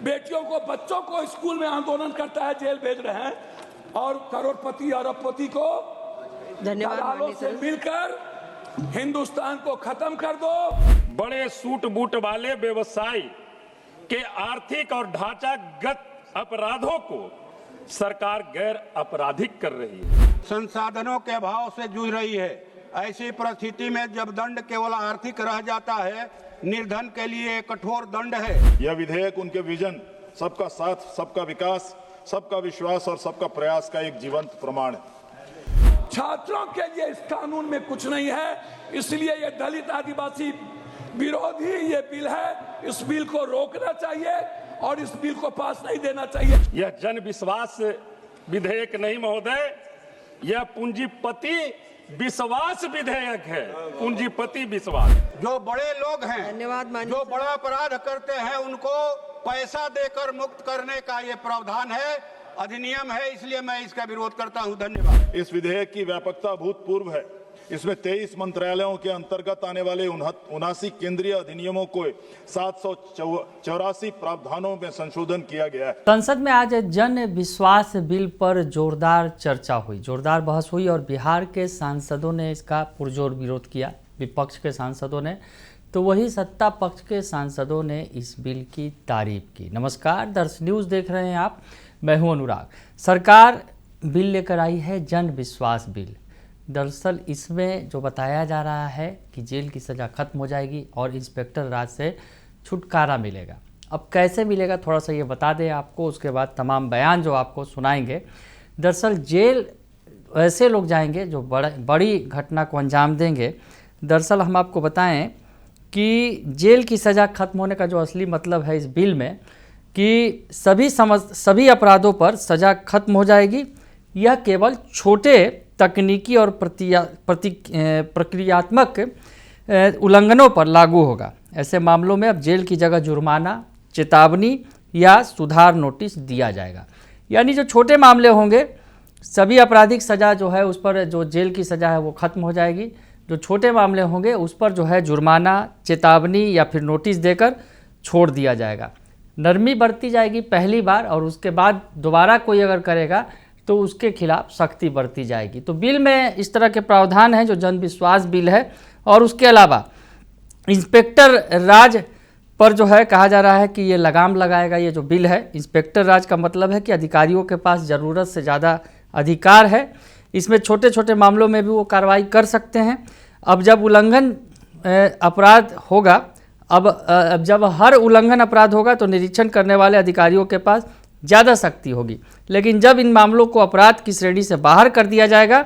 बेटियों को, बच्चों को स्कूल में आंदोलन करता है, जेल भेज रहे हैं, और करोड़पति अरबपति को दलालों से मिलकर हिंदुस्तान को खत्म कर दो। बड़े सूट बूट वाले व्यवसायी के आर्थिक और ढांचागत अपराधों को सरकार गैर आपराधिक कर रही है। संसाधनों के अभाव से जूझ रही है। ऐसी परिस्थिति में जब दंड केवल आर्थिक रह जाता है, निर्धन के लिए कठोर दंड है। यह विधेयक उनके विजन सबका साथ, सबका विकास, सबका विश्वास और सबका प्रयास का एक जीवंत प्रमाण है। छात्रों के लिए इस कानून में कुछ नहीं है, इसलिए ये दलित आदिवासी विरोधी ये बिल है। इस बिल को रोकना चाहिए और इस बिल को पास नहीं देना चाहिए। यह जन विश्वास विधेयक नहीं महोदय, यह पूंजीपति विश्वास विधेयक है। पूंजीपति विश्वास। जो बड़े लोग हैं, धन्यवाद माननीय जो बड़ा अपराध करते हैं, उनको पैसा देकर मुक्त करने का ये प्रावधान है, अधिनियम है, इसलिए मैं इसका विरोध करता हूं। धन्यवाद। इस विधेयक की व्यापकता भूतपूर्व है। इसमें 23 मंत्रालयों के अंतर्गत आने वाले 79 केंद्रीय अधिनियमों को 784 प्रावधानों में संशोधन किया गया है। संसद में आज जन विश्वास बिल पर जोरदार चर्चा हुई, जोरदार बहस हुई और बिहार के सांसदों ने इसका पुरजोर विरोध किया। विपक्ष के सांसदों ने, तो वही सत्ता पक्ष के सांसदों ने इस बिल की तारीफ की। नमस्कार, दर्श न्यूज़ देख रहे हैं आप, मैं हूं अनुराग। सरकार बिल लेकर आई है जन विश्वास बिल। दरअसल इसमें जो बताया जा रहा है कि जेल की सज़ा खत्म हो जाएगी और इंस्पेक्टर राज से छुटकारा मिलेगा। अब कैसे मिलेगा थोड़ा सा ये बता दें आपको, उसके बाद तमाम बयान जो आपको सुनाएंगे। दरअसल जेल ऐसे लोग जाएंगे जो बड़ी घटना को अंजाम देंगे। दरअसल हम आपको बताएं कि जेल की सज़ा खत्म होने का जो असली मतलब है इस बिल में कि सभी अपराधों पर सज़ा खत्म हो जाएगी। यह केवल छोटे तकनीकी और प्रक्रियात्मक उल्लंघनों पर लागू होगा। ऐसे मामलों में अब जेल की जगह जुर्माना, चेतावनी या सुधार नोटिस दिया जाएगा। यानी जो छोटे मामले होंगे, सभी आपराधिक सज़ा जो है उस पर, जो जेल की सज़ा है वो खत्म हो जाएगी। जो छोटे मामले होंगे उस पर जो है जुर्माना, चेतावनी या फिर नोटिस देकर छोड़ दिया जाएगा। नरमी बरती जाएगी पहली बार, और उसके बाद दोबारा कोई अगर करेगा तो उसके खिलाफ सख्ती बरती जाएगी। तो बिल में इस तरह के प्रावधान हैं जो जन विश्वास बिल है। और उसके अलावा इंस्पेक्टर राज पर जो है कहा जा रहा है कि ये लगाम लगाएगा। ये जो बिल है, इंस्पेक्टर राज का मतलब है कि अधिकारियों के पास ज़रूरत से ज़्यादा अधिकार है। इसमें छोटे छोटे मामलों में भी वो कार्रवाई कर सकते हैं। अब जब उल्लंघन अपराध होगा, अब जब हर उल्लंघन अपराध होगा तो निरीक्षण करने वाले अधिकारियों के पास ज़्यादा सख्ती होगी। लेकिन जब इन मामलों को अपराध की श्रेणी से बाहर कर दिया जाएगा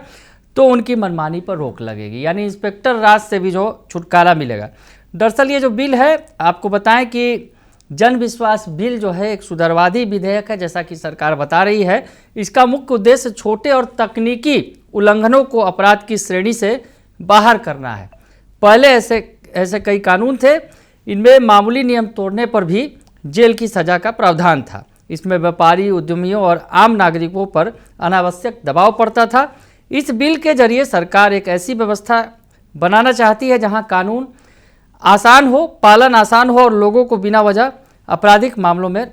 तो उनकी मनमानी पर रोक लगेगी। यानी इंस्पेक्टर राज से भी जो छुटकारा मिलेगा। दरअसल ये जो बिल है, आपको बताएं कि जन विश्वास बिल जो है एक सुधारवादी विधेयक है, जैसा कि सरकार बता रही है। इसका मुख्य उद्देश्य छोटे और तकनीकी उल्लंघनों को अपराध की श्रेणी से बाहर करना है। पहले ऐसे कई कानून थे, इनमें मामूली नियम तोड़ने पर भी जेल की सज़ा का प्रावधान था। इसमें व्यापारी, उद्यमियों और आम नागरिकों पर अनावश्यक दबाव पड़ता था। इस बिल के जरिए सरकार एक ऐसी व्यवस्था बनाना चाहती है जहां कानून आसान हो, पालन आसान हो और लोगों को बिना वजह आपराधिक मामलों में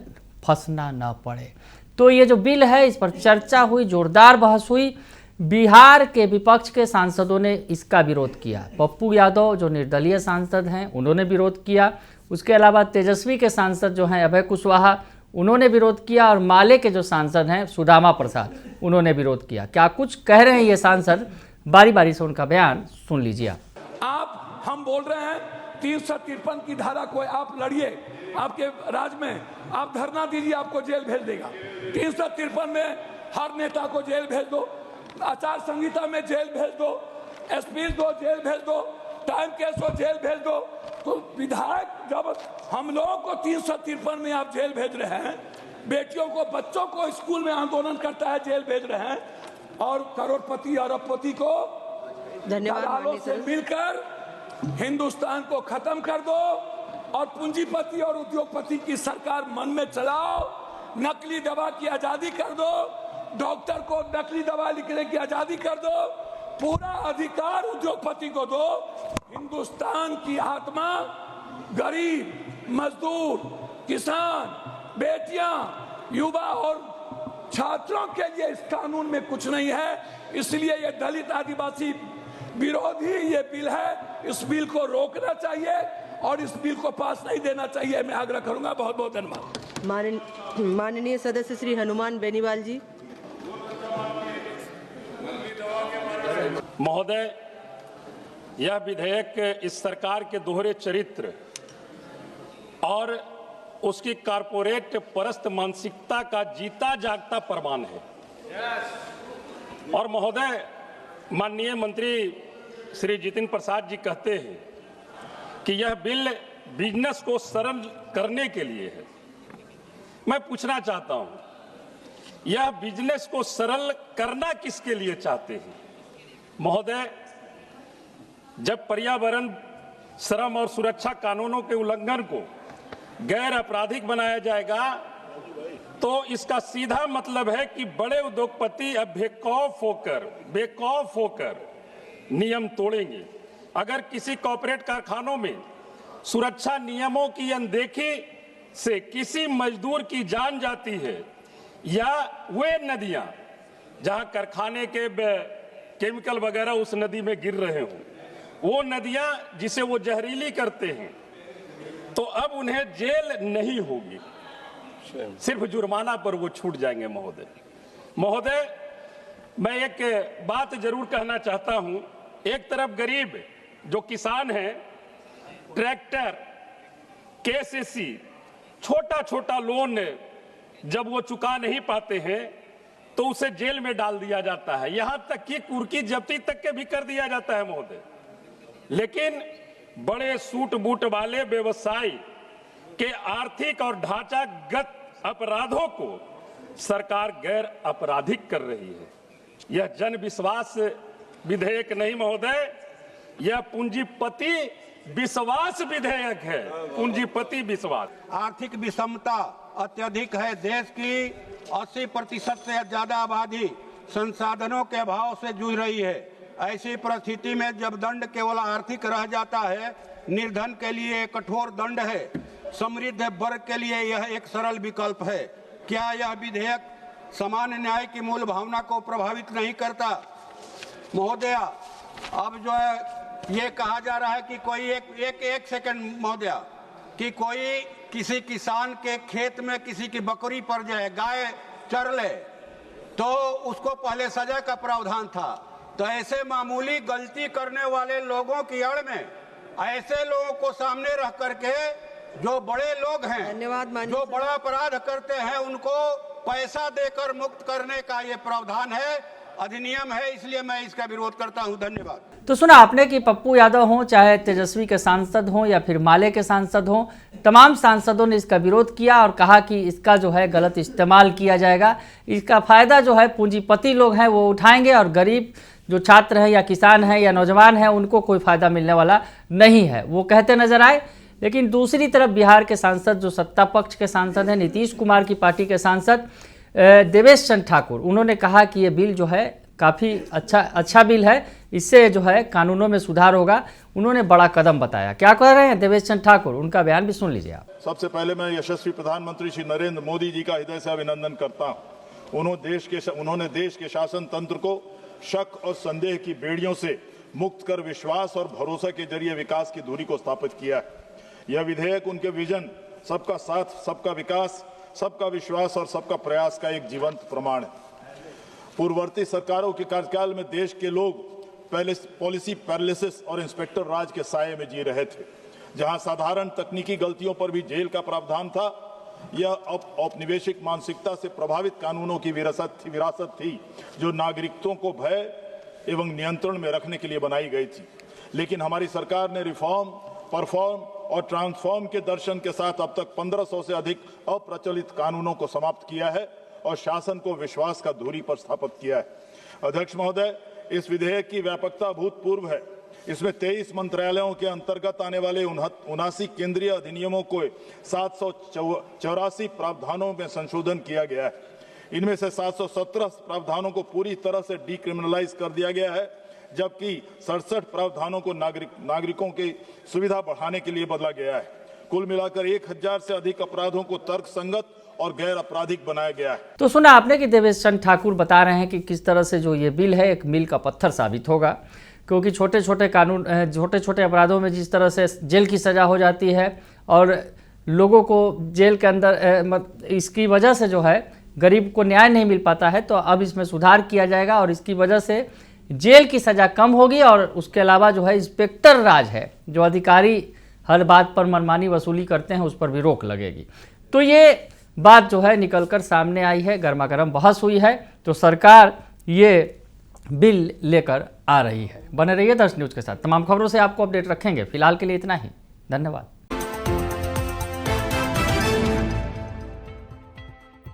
फंसना न पड़े। तो ये जो बिल है, इस पर चर्चा हुई, जोरदार बहस हुई। बिहार के विपक्ष के सांसदों ने इसका विरोध किया। पप्पू यादव जो निर्दलीय सांसद हैं उन्होंने विरोध किया। उसके अलावा तेजस्वी के सांसद जो हैं अभय कुशवाहा, उन्होंने विरोध किया। और माले के जो सांसद हैं सुदामा प्रसाद, उन्होंने विरोध किया। क्या कुछ कह रहे हैं ये सांसद, बारी बारी से उनका बयान सुन लीजिए। हम बोल रहे हैं 353 की धारा को आप लड़िए, आपके राज्य में आप धरना दीजिए, आपको जेल भेज देगा। 353 में हर नेता को जेल भेज दो, आचार संहिता में जेल भेज दो, एसपी दो जेल भेज दो, टाइम केस हो जेल भेज दो। तो विधायक, जब हम लोगों को 353 में आप जेल भेज रहे हैं, बेटियों को, बच्चों को स्कूल में आंदोलन करता है, जेल भेज रहे हैं, और करोड़पति अरबपति को दलालों से मिलकर हिंदुस्तान को खत्म कर दो और पूंजीपति और उद्योगपति की सरकार मन में चलाओ। नकली दवा की आजादी कर दो, डॉक्टर को नकली दवा लिखने की आजादी कर दो, पूरा अधिकार उद्योगपति को दो। हिंदुस्तान की आत्मा गरीब, मजदूर, किसान, बेटियां, युवा और छात्रों के लिए इस कानून में कुछ नहीं है। इसलिए ये दलित आदिवासी विरोधी ये बिल है। इस बिल को रोकना चाहिए और इस बिल को पास नहीं देना चाहिए, मैं आग्रह करूंगा। बहुत बहुत धन्यवाद। माननीय सदस्य श्री हनुमान बेनीवाल जी। महोदय, यह विधेयक इस सरकार के दोहरे चरित्र और उसकी कारपोरेट परस्त मानसिकता का जीता जागता प्रमाण है। और महोदय, माननीय मंत्री श्री जितिन प्रसाद जी कहते हैं कि यह बिल बिजनेस को सरल करने के लिए है। मैं पूछना चाहता हूं, यह बिजनेस को सरल करना किसके लिए चाहते हैं? महोदय, जब पर्यावरण, श्रम और सुरक्षा कानूनों के उल्लंघन को गैर आपराधिक बनाया जाएगा तो इसका सीधा मतलब है कि बड़े उद्योगपति अब बेखौफ होकर नियम तोड़ेंगे। अगर किसी कॉर्पोरेट कारखानों में सुरक्षा नियमों की अनदेखी से किसी मजदूर की जान जाती है, या वे नदियां जहां कारखाने के केमिकल वगैरह उस नदी में गिर रहे हों, वो नदियां जिसे वो जहरीली करते हैं, तो अब उन्हें जेल नहीं होगी, सिर्फ जुर्माना पर वो छूट जाएंगे। महोदय, मैं एक बात जरूर कहना चाहता हूं। एक तरफ गरीब जो किसान हैं, ट्रैक्टर, केसीसी, छोटा छोटा लोन जब वो चुका नहीं पाते हैं तो उसे जेल में डाल दिया जाता है, यहां तक कि कुर्की जब्ती तक के भी कर दिया जाता है महोदय। लेकिन बड़े सूट बूट वाले व्यवसायी के आर्थिक और ढांचागत अपराधों को सरकार गैर आपराधिक कर रही है। यह जन विश्वास विधेयक नहीं महोदय, यह पूंजीपति विश्वास विधेयक है। पूंजीपति विश्वास। आर्थिक विषमता अत्यधिक है। देश की 80% से ज्यादा आबादी संसाधनों के अभाव से जूझ रही है। ऐसी परिस्थिति में जब दंड केवल आर्थिक रह जाता है, निर्धन के लिए कठोर दंड है, समृद्ध वर्ग के लिए यह एक सरल विकल्प है। क्या यह विधेयक सामान्य न्याय की मूल भावना को प्रभावित नहीं करता? महोदया, अब जो है ये कहा जा रहा है कि कोई एक सेकंड महोदया, कि कोई किसी किसान के खेत में किसी की बकरी पड़ जाए, गाय चर ले, तो उसको पहले सजा का प्रावधान था। तो ऐसे मामूली गलती करने वाले लोगों की आड़ में ऐसे लोगों को सामने रख करके जो बड़े लोग हैं, जो बड़ा अपराध करते हैं, उनको पैसा देकर मुक्त करने का ये प्रावधान है, अधिनियम है। इसलिए मैं इसका विरोध करता हूं। धन्यवाद। तो सुना आपने कि पप्पू यादव हों, चाहे तेजस्वी के सांसद हों या फिर माले के सांसद हों, तमाम सांसदों ने इसका विरोध किया और कहा कि इसका जो है गलत इस्तेमाल किया जाएगा। इसका फ़ायदा जो है पूंजीपति लोग हैं वो उठाएंगे और गरीब जो छात्र हैं या किसान हैं या नौजवान हैं उनको कोई फ़ायदा मिलने वाला नहीं है, वो कहते नजर आए। लेकिन दूसरी तरफ बिहार के सांसद जो सत्ता पक्ष के सांसद हैं, नीतीश कुमार की पार्टी के सांसद देवेश चंद्र ठाकुर, उन्होंने कहा कि ये बिल जो है काफ़ी अच्छा बिल है, इससे जो है कानूनों में सुधार होगा। उन्होंने बड़ा कदम बताया। क्या कह रहे हैं देवेश चंद्र ठाकुर, उनका बयान भी सुन लीजिए आप। सबसे पहले मैं यशस्वी प्रधानमंत्री श्री नरेंद्र मोदी जी का हृदय से अभिनंदन करता हूं। उन्होंने देश के शासन तंत्र को शक और संदेह की बेड़ियों से मुक्त कर विश्वास और भरोसा के जरिए विकास की धुरी को स्थापित किया है। यह विधेयक उनके विजन सबका साथ, सबका विकास, सबका विश्वास और सबका प्रयास का एक जीवंत प्रमाण है। पूर्ववर्ती सरकारों के कार्यकाल में देश के लोग पॉलिसी पैरालिसिस और इंस्पेक्टर राज के साये में जी रहे थे, जहां साधारण तकनीकी गलतियों पर भी जेल का प्रावधान था। यह औपनिवेशिक मानसिकता से प्रभावित कानूनों की विरासत थी जो नागरिकों को भय एवं नियंत्रण में रखने के लिए बनाई गई थी। लेकिन हमारी सरकार ने रिफॉर्म, परफॉर्म और ट्रांसफॉर्म के दर्शन के साथ अब तक 1500 से अधिक अप्रचलित कानूनों को समाप्त किया है और शासन को विश्वास का धुरी पर स्थापित किया है। अध्यक्ष महोदय, इस विधेयक की व्यापकता अभूतपूर्व है। इसमें 23 मंत्रालयों के अंतर्गत आने वाले 79 केंद्रीय अधिनियमों को 784 प्रावधानों में संशोधन किया गया है। इनमें से 717 प्रावधानों को पूरी तरह से डीक्रिमिनलाइज कर दिया गया है, जबकि 67 प्रावधानों को नागरिकों की सुविधा बढ़ाने के लिए बदला गया है। कुल मिलाकर 1000 से अधिक अपराधों को तर्कसंगत और गैर आपराधिक बनाया गया है। तो सुना आपने कि देवेश चंद्र ठाकुर बता रहे हैं कि किस तरह से जो ये बिल है एक मील का पत्थर साबित होगा, क्योंकि छोटे छोटे अपराधों में जिस तरह से जेल की सज़ा हो जाती है और लोगों को जेल के अंदर इसकी वजह से जो है गरीब को न्याय नहीं मिल पाता है, तो अब इसमें सुधार किया जाएगा और इसकी वजह से जेल की सज़ा कम होगी और उसके अलावा जो है इंस्पेक्टर राज है, जो अधिकारी हर बात पर मनमानी वसूली करते हैं, उस पर भी रोक लगेगी। तो ये बात जो है निकलकर सामने आई है, गर्मा गर्म बहस हुई है, तो सरकार ये बिल लेकर आ रही है। बने रहिए दर्श न्यूज़ के साथ, तमाम खबरों से आपको अपडेट रखेंगे। फिलहाल के लिए इतना ही, धन्यवाद।